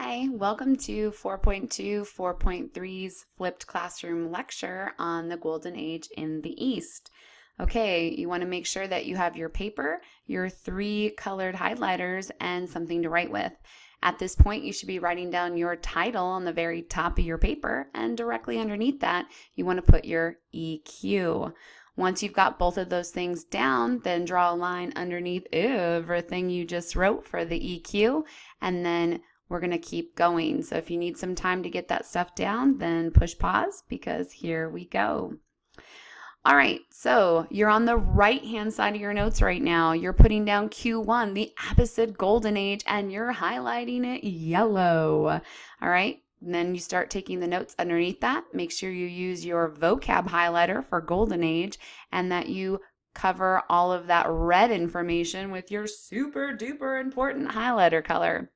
Hi, welcome to 4.2 4.3's flipped classroom lecture on the Golden Age in the East. Okay, you want to make sure that you have your paper, your 3 colored highlighters, and something to write with. At this point, you should be writing down your title on the very top of your paper, and directly underneath that, you want to put your EQ. Once you've got both of those things down, then draw a line underneath everything you just wrote for the EQ, and then we're going to keep going. So if you need some time to get that stuff down, then push pause because here we go. All right, so you're on the right-hand side of your notes right now. You're putting down Q1, the Abbasid Golden Age, and you're highlighting it yellow. All right, and then you start taking the notes underneath that. Make sure you use your vocab highlighter for Golden Age and that you cover all of that red information with your super duper important highlighter color.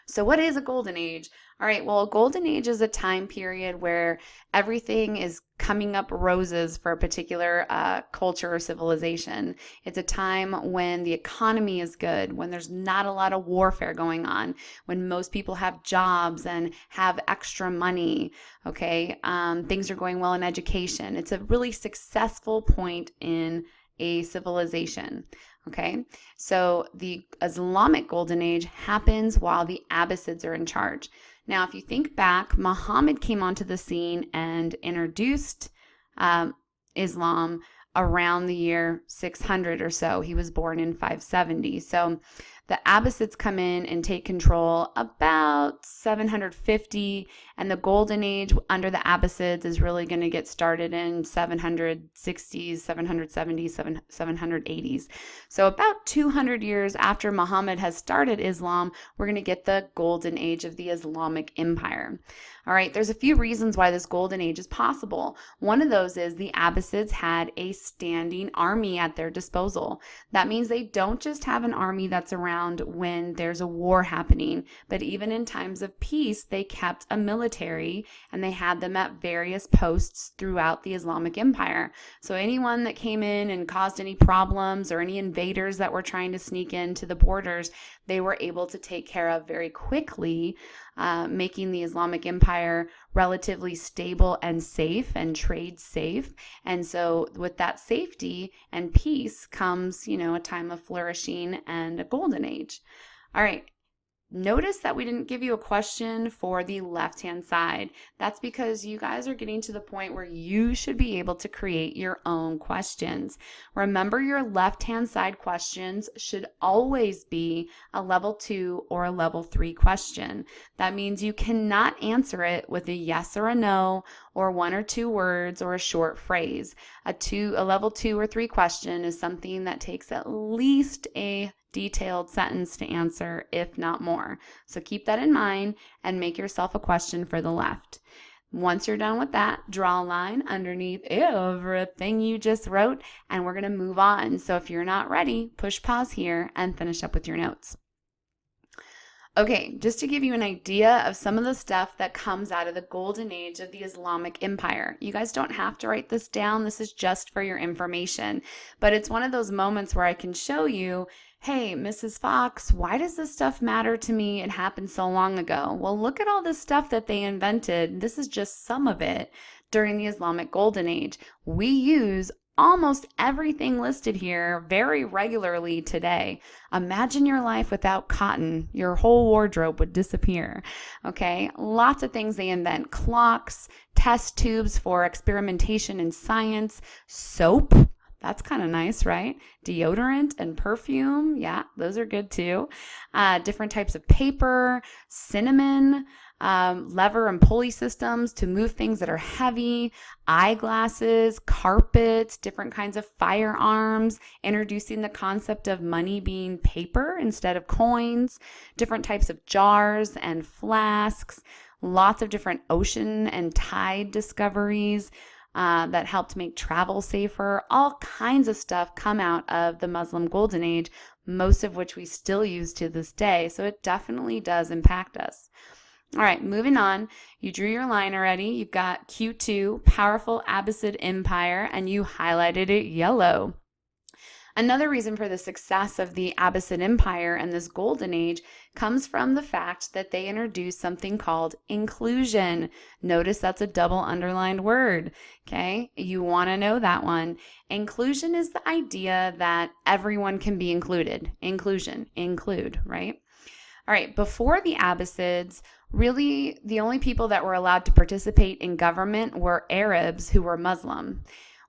So what is a golden age? All right, well, a golden age is a time period where everything is coming up roses for a particular culture or civilization. It's a time when the economy is good, when there's not a lot of warfare going on, when most people have jobs and have extra money, okay? Things are going well in education. It's a really successful point in a civilization. Okay, so the Islamic Golden Age happens while the Abbasids are in charge. Now, if you think back, Muhammad came onto the scene and introduced Islam around the year 600 or so. He was born in 570. So the Abbasids come in and take control about 750, and the Golden Age under the Abbasids is really going to get started in 760s, 770s, 780s. So about 200 years after Muhammad has started Islam, we're going to get the Golden Age of the Islamic Empire. All right, there's a few reasons why this Golden Age is possible. One of those is the Abbasids had a standing army at their disposal. That means they don't just have an army that's around when there's a war happening, but even in times of peace, they kept a military and they had them at various posts throughout the Islamic Empire. So anyone that came in and caused any problems or any invaders that were trying to sneak into the borders, they were able to take care of very quickly, making the Islamic Empire relatively stable and safe and trade safe. And so with that safety and peace comes, a time of flourishing and a golden age. All right. Notice that we didn't give you a question for the left-hand side. That's because you guys are getting to the point where you should be able to create your own questions. Remember, your left-hand side questions should always be a level 2 or a level 3 question. That means you cannot answer it with a yes or a no or 1 or 2 words or a short phrase. A level 2 or 3 question is something that takes at least a detailed sentence to answer, if not more. So keep that in mind and make yourself a question for the left. Once you're done with that, draw a line underneath everything you just wrote, and we're going to move on. So if you're not ready, push pause here and finish up with your notes. Okay, just to give you an idea of some of the stuff that comes out of the Golden Age of the Islamic Empire. You guys don't have to write this down. This is just for your information. But it's one of those moments where I can show you, hey, Mrs. Fox, why does this stuff matter to me? It happened so long ago. Well, look at all this stuff that they invented. This is just some of it during the Islamic Golden Age. We use almost everything listed here very regularly today. Imagine your life without cotton. Your whole wardrobe would disappear. Okay, lots of things they invent. Clocks, test tubes for experimentation in science, soap. That's kind of nice, right? Deodorant and perfume. Yeah, those are good too. Different types of paper, cinnamon, lever and pulley systems to move things that are heavy, eyeglasses, carpets, different kinds of firearms, introducing the concept of money being paper instead of coins, different types of jars and flasks, lots of different ocean and tide discoveries that helped make travel safer. All kinds of stuff come out of the Muslim Golden Age, most of which we still use to this day. So it definitely does impact us. All right, moving on. You drew your line already. You've got Q2, powerful Abbasid Empire, and you highlighted it yellow. Another reason for the success of the Abbasid Empire and this golden age comes from the fact that they introduced something called inclusion. Notice that's a double underlined word, okay? You want to know that one. Inclusion is the idea that everyone can be included. Inclusion, include, right? All right, before the Abbasids, really the only people that were allowed to participate in government were Arabs who were Muslim.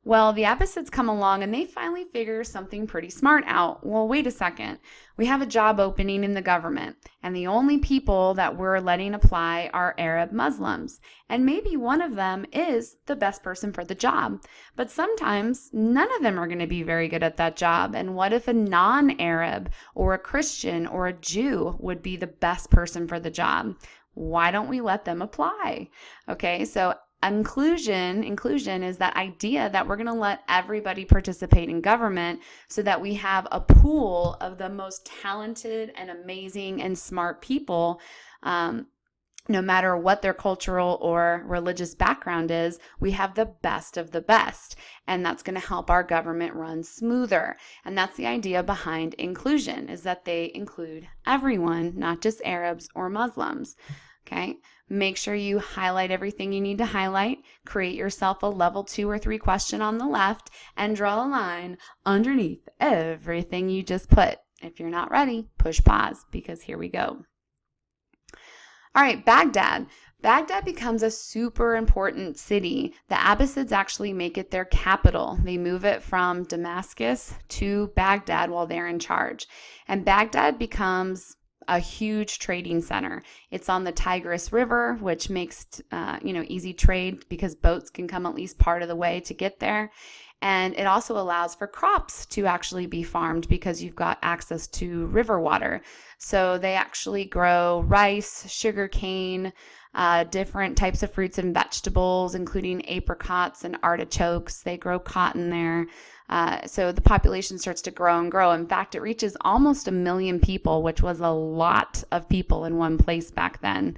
Well, the Abbasids come along and they finally figure something pretty smart out. Well, wait a second. We have a job opening in the government, and the only people that we're letting apply are Arab Muslims. And maybe one of them is the best person for the job. But sometimes none of them are going to be very good at that job. And what if a non-Arab or a Christian or a Jew would be the best person for the job? Why don't we let them apply? Okay, so inclusion is that idea that we're going to let everybody participate in government so that we have a pool of the most talented and amazing and smart people, no matter what their cultural or religious background is. We have the best of the best, and that's going to help our government run smoother. And that's the idea behind inclusion, is that they include everyone, not just Arabs or Muslims. Okay, make sure you highlight everything you need to highlight, create yourself a level 2 or 3 question on the left, and draw a line underneath everything you just put. If you're not ready, push pause, because here we go. All right, Baghdad. Baghdad becomes a super important city. The Abbasids actually make it their capital. They move it from Damascus to Baghdad while they're in charge. And Baghdad becomes a huge trading center. It's on the Tigris River, which makes easy trade because boats can come at least part of the way to get there. And it also allows for crops to actually be farmed because you've got access to river water. So they actually grow rice, sugarcane, different types of fruits and vegetables, including apricots and artichokes. They grow cotton there. So the population starts to grow and grow. In fact, it reaches almost 1 million people, which was a lot of people in one place back then.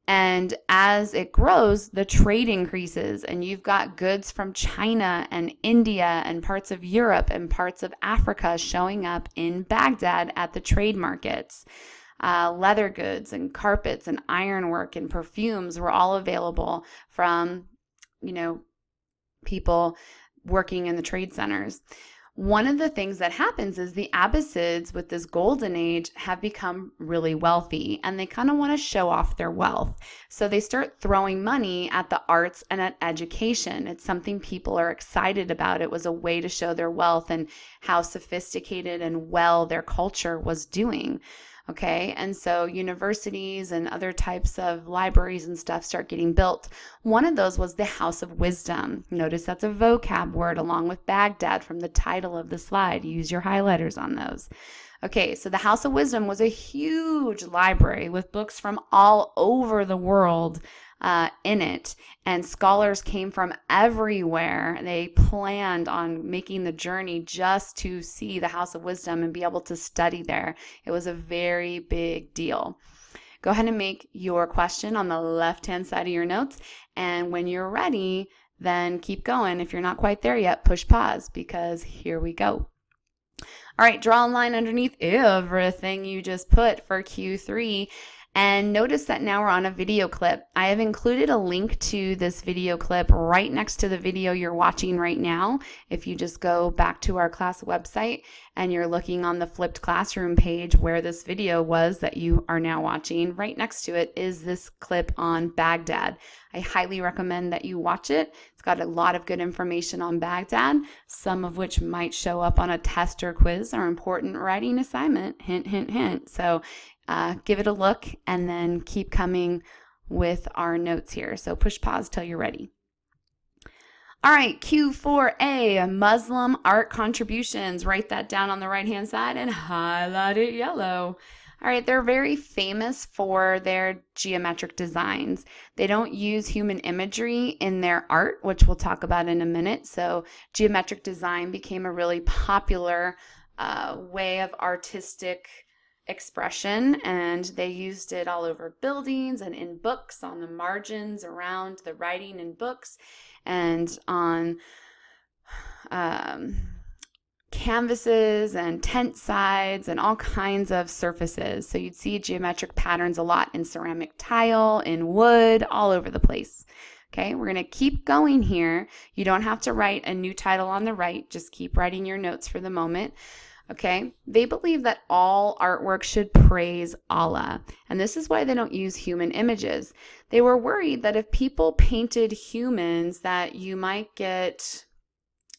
And as it grows, the trade increases, and you've got goods from China and India and parts of Europe and parts of Africa showing up in Baghdad at the trade markets. Leather goods and carpets and ironwork and perfumes were all available from, people working in the trade centers. One of the things that happens is the Abbasids with this golden age have become really wealthy, and they kind of want to show off their wealth. So they start throwing money at the arts and at education. It's something people are excited about. It was a way to show their wealth and how sophisticated and well their culture was doing. Okay, and so universities and other types of libraries and stuff start getting built. One of those was the House of Wisdom. Notice that's a vocab word along with Baghdad from the title of the slide. Use your highlighters on those. Okay, so the House of Wisdom was a huge library with books from all over the world in it, and scholars came from everywhere. They planned on making the journey just to see the House of Wisdom and be able to study there. It was a very big deal. Go ahead and make your question on the left-hand side of your notes, and when you're ready, then keep going. If you're not quite there yet, push pause, because here we go. All right, draw a line underneath everything you just put for Q3. And notice that now we're on a video clip. I have included a link to this video clip right next to the video you're watching right now. If you just go back to our class website and you're looking on the flipped classroom page where this video was that you are now watching, right next to it is this clip on Baghdad. I highly recommend that you watch it. It's got a lot of good information on Baghdad, some of which might show up on a test or quiz or important writing assignment. Hint, hint, hint. So give it a look and then keep coming with our notes here. So push pause till you're ready. All right, Q4A, Muslim art contributions. Write that down on the right-hand side and highlight it yellow. All right, they're very famous for their geometric designs. They don't use human imagery in their art, which we'll talk about in a minute. So geometric design became a really popular way of artistic expression, and they used it all over buildings and in books, on the margins around the writing in books, and on canvases and tent sides and all kinds of surfaces. So you'd see geometric patterns a lot in ceramic tile, in wood, all over the place. Okay, we're going to keep going here. You don't have to write a new title on the right. Just keep writing your notes for the moment. Okay, they believe that all artwork should praise Allah, and this is why they don't use human images. They were worried that if people painted humans, that you might get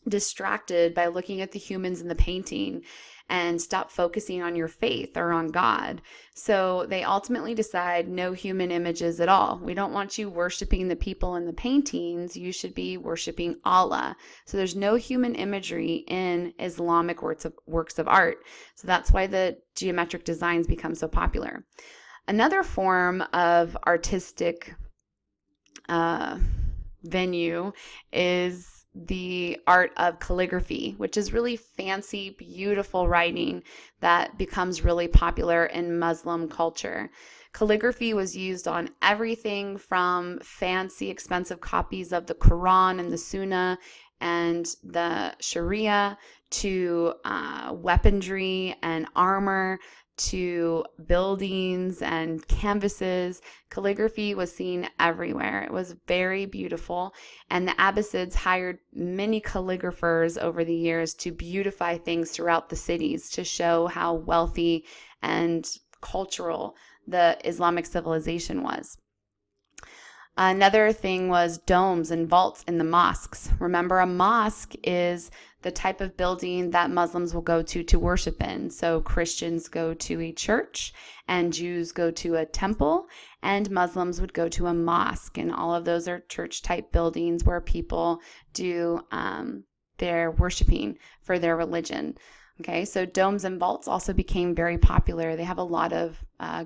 distracted by looking at the humans in the painting and stop focusing on your faith or on God. So they ultimately decide no human images at all. We don't want you worshiping the people in the paintings. You should be worshiping Allah. So there's no human imagery in Islamic works of art. So that's why the geometric designs become so popular. Another form of artistic venue is the art of calligraphy, which is really fancy, beautiful writing that becomes really popular in Muslim culture. Calligraphy was used on everything from fancy, expensive copies of the Quran and the Sunnah and the Sharia to weaponry and armor, to buildings and canvases. Calligraphy was seen everywhere. It was very beautiful, and the Abbasids hired many calligraphers over the years to beautify things throughout the cities to show how wealthy and cultural the Islamic civilization was. Another thing was domes and vaults in the mosques. Remember, a mosque is the type of building that Muslims will go to worship in. So Christians go to a church, and Jews go to a temple, and Muslims would go to a mosque. And all of those are church-type buildings where people do their worshiping for their religion. Okay, so domes and vaults also became very popular. They have a lot of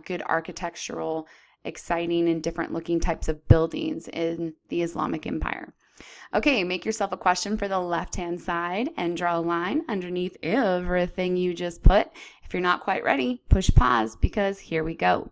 good architectural, exciting and different looking types of buildings in the Islamic Empire. Okay, make yourself a question for the left-hand side and draw a line underneath everything you just put. If you're not quite ready, push pause because here we go.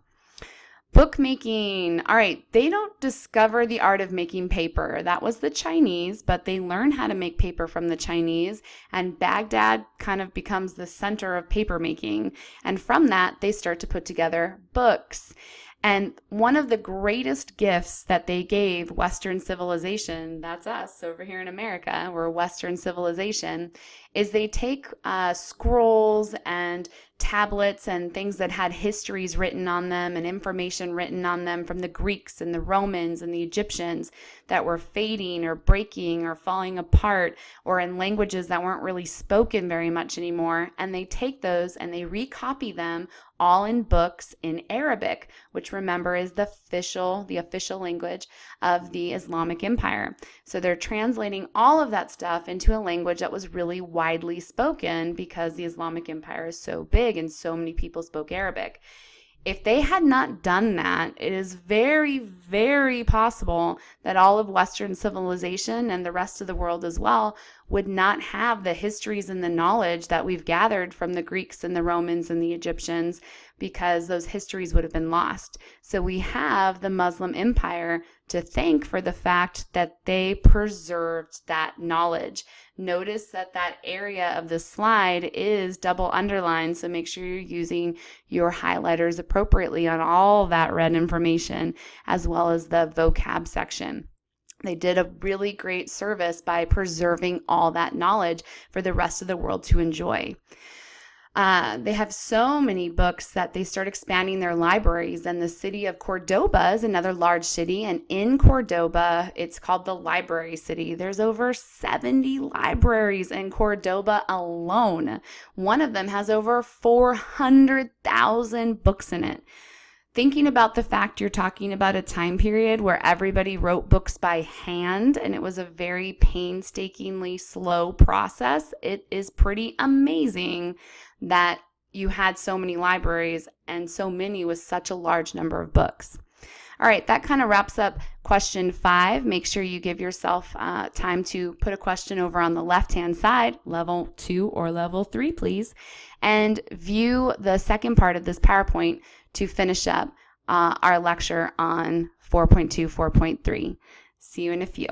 Bookmaking. All right, they don't discover the art of making paper. That was the Chinese, but they learn how to make paper from the Chinese, and Baghdad kind of becomes the center of paper making. And from that, they start to put together books. And one of the greatest gifts that they gave Western civilization, that's us over here in America, we're a Western civilization, is they take scrolls and tablets and things that had histories written on them and information written on them from the Greeks and the Romans and the Egyptians that were fading or breaking or falling apart, or in languages that weren't really spoken very much anymore. And they take those and they recopy them all in books in Arabic, which, remember, is the official language of the Islamic Empire. So they're translating all of that stuff into a language that was really widely spoken because the Islamic Empire is so big and so many people spoke Arabic. If they had not done that, it is very, very possible that all of Western civilization and the rest of the world as well would not have the histories and the knowledge that we've gathered from the Greeks and the Romans and the Egyptians, because those histories would have been lost. So we have the Muslim Empire to thank for the fact that they preserved that knowledge. Notice that that area of the slide is double underlined, so make sure you're using your highlighters appropriately on all that red information, as well as the vocab section. They did a really great service by preserving all that knowledge for the rest of the world to enjoy. They have so many books that they start expanding their libraries, and the city of Cordoba is another large city, and in Cordoba, it's called the Library City. There's over 70 libraries in Cordoba alone. One of them has over 400,000 books in it. Thinking about the fact you're talking about a time period where everybody wrote books by hand and it was a very painstakingly slow process, it is pretty amazing that you had so many libraries and so many with such a large number of books. All right, that kind of wraps up question 5. Make sure you give yourself time to put a question over on the left-hand side, level 2 or level 3, please, and view the second part of this PowerPoint to finish up our lecture on 4.2, 4.3. See you in a few.